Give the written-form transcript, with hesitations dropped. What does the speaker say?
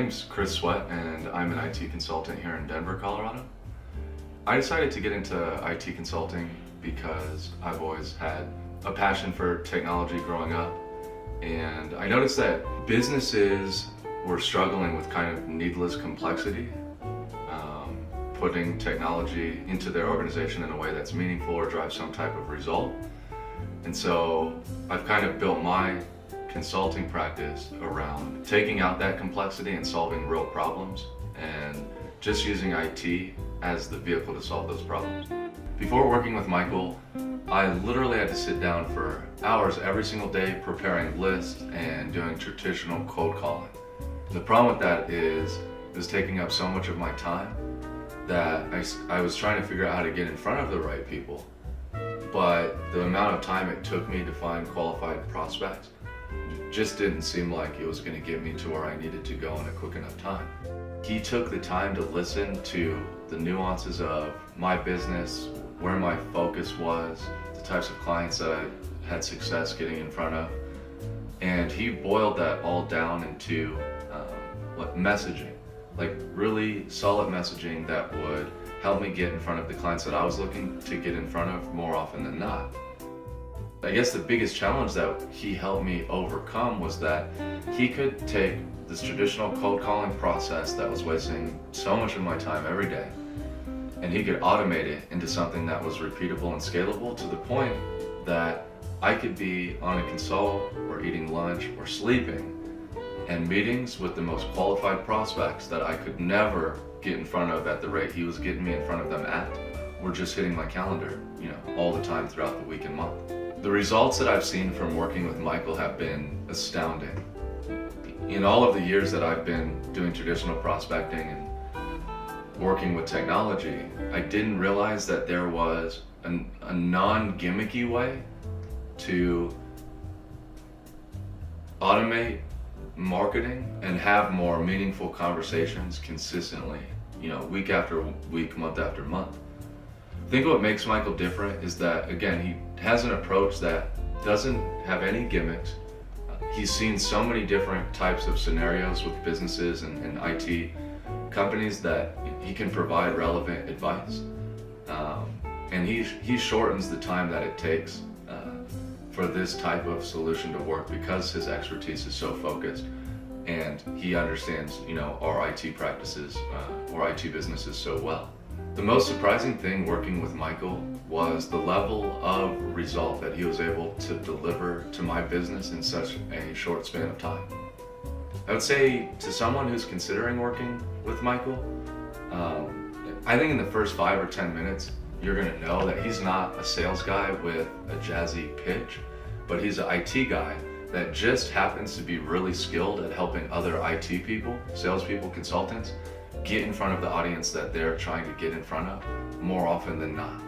name's Chris Sweat, and I'm an IT consultant here in Denver, Colorado. I decided to get into IT consulting because I've always had a passion for technology growing up, and I noticed that businesses were struggling with kind of needless complexity, putting technology into their organization in a way that's meaningful or drives some type of result. And so I've kind of built my consulting practice around taking out that complexity and solving real problems, and just using IT as the vehicle to solve those problems. Before working with Michael, I literally had to sit down for hours every single day preparing lists and doing traditional cold calling. The problem with that is it was taking up so much of my time that I was trying to figure out how to get in front of the right people, but the amount of time it took me to find qualified prospects just didn't seem like it was going to get me to where I needed to go in a quick enough time. He took the time to listen to the nuances of my business, where my focus was, the types of clients that I had success getting in front of, and he boiled that all down into messaging, like really solid messaging that would help me get in front of the clients that I was looking to get in front of more often than not. I guess the biggest challenge that he helped me overcome was that he could take this traditional cold calling process that was wasting so much of my time every day, and he could automate it into something that was repeatable and scalable to the point that I could be on a consult or eating lunch or sleeping and meetings with the most qualified prospects that I could never get in front of at the rate he was getting me in front of them at were just hitting my calendar, all the time throughout the week and month. The results that I've seen from working with Michael have been astounding. In all of the years that I've been doing traditional prospecting and working with technology, I didn't realize that there was a non-gimmicky way to automate marketing and have more meaningful conversations consistently, week after week, month after month. I think what makes Michael different is that, again, he has an approach that doesn't have any gimmicks. He's seen so many different types of scenarios with businesses and IT companies that he can provide relevant advice. And he shortens the time that it takes for this type of solution to work because his expertise is so focused and he understands, our IT practices or IT businesses so well. The most surprising thing working with Michael was the level of result that he was able to deliver to my business in such a short span of time. I would say to someone who's considering working with Michael, I think in the first 5 or 10 minutes, you're gonna know that he's not a sales guy with a jazzy pitch, but he's an IT guy that just happens to be really skilled at helping other IT people, salespeople, consultants, get in front of the audience that they're trying to get in front of more often than not.